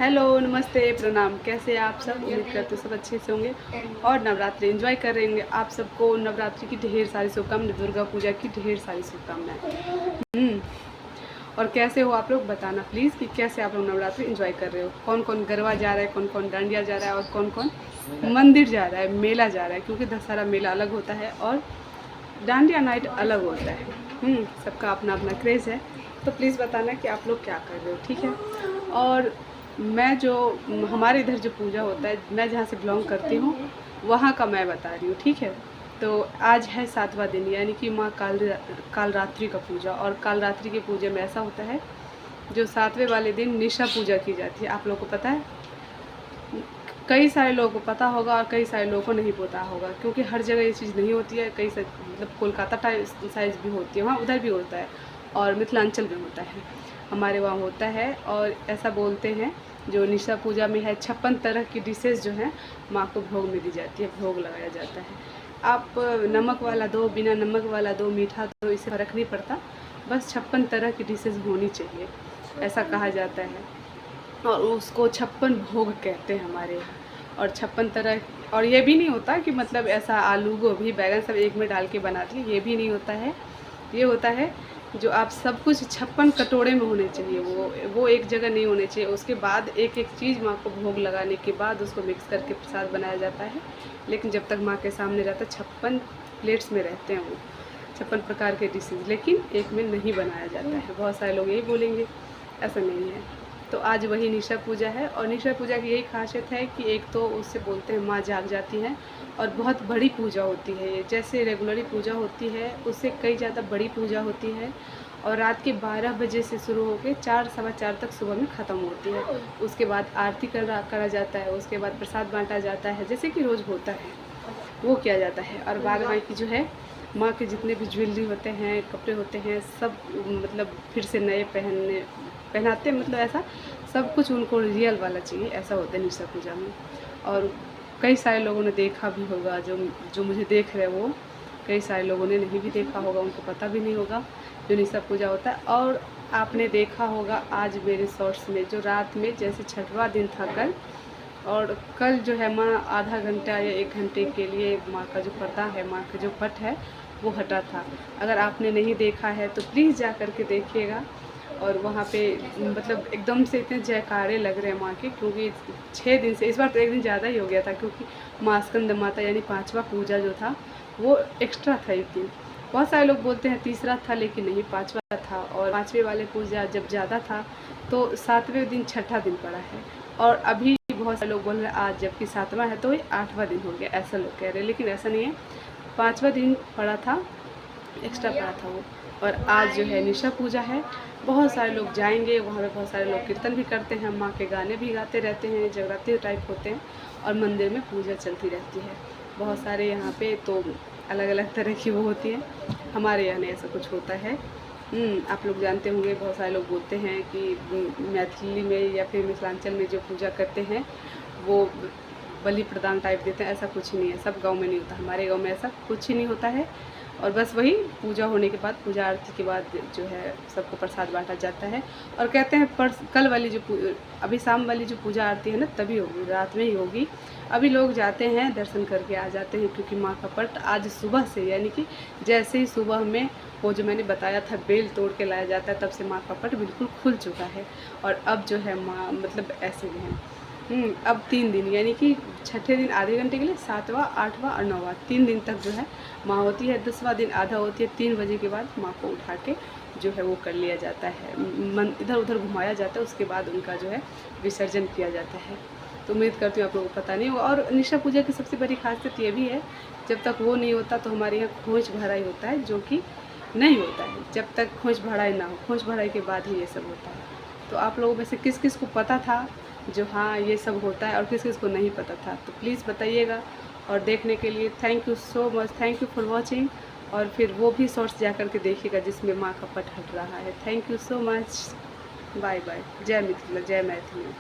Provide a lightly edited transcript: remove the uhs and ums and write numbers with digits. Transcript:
Hello, नमस्ते, प्रणाम। कैसे आप सब? उम्मीद करते हो सब अच्छे से होंगे और नवरात्रि एंजॉय कर रहे होंगे। आप सबको नवरात्रि की ढेर सारी शुभकामनाएं, दुर्गा पूजा की ढेर सारी शुभकामनाएं। और कैसे हो आप लोग, बताना प्लीज़ कि कैसे आप लोग नवरात्रि एंजॉय कर रहे हो। कौन कौन गरबा जा रहा है, कौन कौन डांडिया जा रहा है और कौन कौन मंदिर जा रहा है, मेला जा रहा है। क्योंकि दशहरा मेला अलग होता है और डांडिया नाइट अलग होता है। सबका अपना अपना क्रेज़ है। तो प्लीज़ बताना कि आप लोग क्या कर रहे हो, ठीक है। और मैं जो हमारे इधर जो पूजा होता है, मैं जहाँ से बिलोंग करती हूँ वहाँ का मैं बता रही हूँ, ठीक है। तो आज है 7वां दिन, यानी कि माँ कालरात्रि का पूजा। और कालरात्रि के पूजे में ऐसा होता है, जो 7वें वाले दिन निशा पूजा की जाती है। आप लोगों को पता है? कई सारे लोगों को पता होगा और कई सारे लोगों को नहीं पता होगा, क्योंकि हर जगह ये चीज़ नहीं होती है। कई मतलब कोलकाता टाइप साइज़ भी होती है, वहाँ उधर भी होता है और मिथिलांचल में होता है, हमारे वहाँ होता है। और ऐसा बोलते हैं, जो निशा पूजा में है 56 तरह की डिशेज़ जो हैं माँ को भोग में दी जाती है, भोग लगाया जाता है। आप नमक वाला दो, बिना नमक वाला दो, मीठा दो, इससे फ़र्क नहीं पड़ता, बस 56 तरह की डिशेज़ होनी चाहिए, ऐसा कहा जाता है। और उसको 56 भोग कहते हैं हमारे यहाँ। और 56 तरह, और ये भी नहीं होता कि मतलब ऐसा आलू गोभी बैगन सब एक में डाल के बनाती है, ये भी नहीं होता है। ये होता है जो आप सब कुछ 56 कटोरे में होने चाहिए, वो एक जगह नहीं होने चाहिए। उसके बाद एक एक चीज़ माँ को भोग लगाने के बाद उसको मिक्स करके प्रसाद बनाया जाता है। लेकिन जब तक माँ के सामने रहता है 56 प्लेट्स में रहते हैं वो 56 प्रकार के डिशेज़, लेकिन एक में नहीं बनाया जाता है। बहुत सारे लोग यही बोलेंगे, ऐसा नहीं है। तो आज वही निशा पूजा है। और निशा पूजा की यही खासियत है कि एक तो उससे बोलते हैं माँ जाग जाती हैं, और बहुत बड़ी पूजा होती है ये। जैसे रेगुलरी पूजा होती है उससे कई ज़्यादा बड़ी पूजा होती है। और रात के 12 बजे से शुरू होकर 4 सवा 4 तक सुबह में ख़त्म होती है। उसके बाद आरती करा जाता है, उसके बाद प्रसाद बांटा जाता है, जैसे कि रोज़ होता है वो किया जाता है। और बाद बाकी जो है माँ के जितने भी ज्वेलरी होते हैं, कपड़े होते हैं, सब मतलब फिर से नए पहनाते हैं, मतलब ऐसा सब कुछ उनको रियल वाला चाहिए, ऐसा होता है निशा पूजा में। और कई सारे लोगों ने देखा भी होगा, जो मुझे देख रहे हैं वो, कई सारे लोगों ने नहीं भी देखा होगा, उनको पता भी नहीं होगा जो निशा पूजा होता है। और आपने देखा होगा आज मेरे शॉर्ट्स में, जो रात में जैसे 6वां दिन था कल, और कल जो है माँ आधा घंटा या 1 घंटे के लिए माँ का जो पर्दा है, माँ का जो पट है वो हटा था। अगर आपने नहीं देखा है तो प्लीज़ जा कर के देखिएगा। और वहाँ पे मतलब एकदम से इतने जयकारे लग रहे हैं माँ के, क्योंकि 6 दिन से, इस बार तो 1 दिन ज़्यादा ही हो गया था, क्योंकि माँ स्कंद माता यानी 5वां पूजा जो था वो एक्स्ट्रा था एक दिन। बहुत सारे लोग बोलते हैं तीसरा था, लेकिन नहीं, 5वां था। और 5वें वाले पूजा जब ज़्यादा था तो 7वें दिन 6ठा दिन पड़ा है। और अभी बहुत सारे लोग बोल रहे हैं आज जबकि 7वां है तो ये 8वां दिन हो गया, ऐसा लोग कह रहे हैं। लेकिन ऐसा नहीं है, 5वां दिन पड़ा था, एक्स्ट्रा पड़ा था वो। और आज जो है निशा पूजा है, बहुत सारे लोग जाएंगे वहाँ पे, बहुत सारे लोग कीर्तन भी करते हैं, माँ के गाने भी गाते रहते हैं, जगराते टाइप होते हैं, और मंदिर में पूजा चलती रहती है। बहुत सारे यहाँ पे तो अलग अलग तरह की वो होती है, हमारे यहाँ नहीं ऐसा कुछ होता है। आप लोग जानते होंगे, बहुत सारे लोग बोलते हैं कि मैथिली में या फिर मिथिलांचल में जो पूजा करते हैं वो बलि प्रदान टाइप देते हैं, ऐसा कुछ ही नहीं है। सब गांव में नहीं होता, हमारे गांव में ऐसा कुछ ही नहीं होता है। और बस वही पूजा होने के बाद, पूजा आरती के बाद जो है सबको प्रसाद बांटा जाता है। और कहते हैं कल वाली जो अभी शाम वाली जो पूजा आरती है ना, तभी होगी, रात में ही होगी। अभी लोग जाते हैं, दर्शन करके आ जाते हैं, क्योंकि माँ का पट आज सुबह से, यानी कि जैसे ही सुबह में वो जो मैंने बताया था बेल तोड़ के लाया जाता है, तब से माँ का पट बिल्कुल खुल चुका है। और अब जो है माँ मतलब ऐसे में है। अब 3 दिन, यानी कि 6ठे दिन आधे घंटे के लिए, 7वां, 8वां और 9वां, 3 दिन तक जो है माँ होती है। 10वां दिन आधा होती है, 3 बजे के बाद माँ को उठा के जो है वो कर लिया जाता है, मन इधर उधर घुमाया जाता है, उसके बाद उनका जो है विसर्जन किया जाता है। तो उम्मीद करती हूँ आप लोगों को पता नहीं होगा। और निशा पूजा की सबसे बड़ी खासियत ये भी है, जब तक वो नहीं होता तो हमारे यहाँ खोज भराई होता है, जो कि नहीं होता है जब तक खोज भराई ना हो। खोज भराई के बाद ही ये सब होता है। तो आप लोगों में से किस किस को पता था जो हाँ ये सब होता है, और किस किस को नहीं पता था, तो प्लीज़ बताइएगा। और देखने के लिए thank you so much, thank you for watching. और फिर वो भी शॉर्ट्स जा कर के देखिएगा जिसमें माँ का पट हट रहा है। Thank you so much, bye bye. जय मिथिला, जय मैथिली।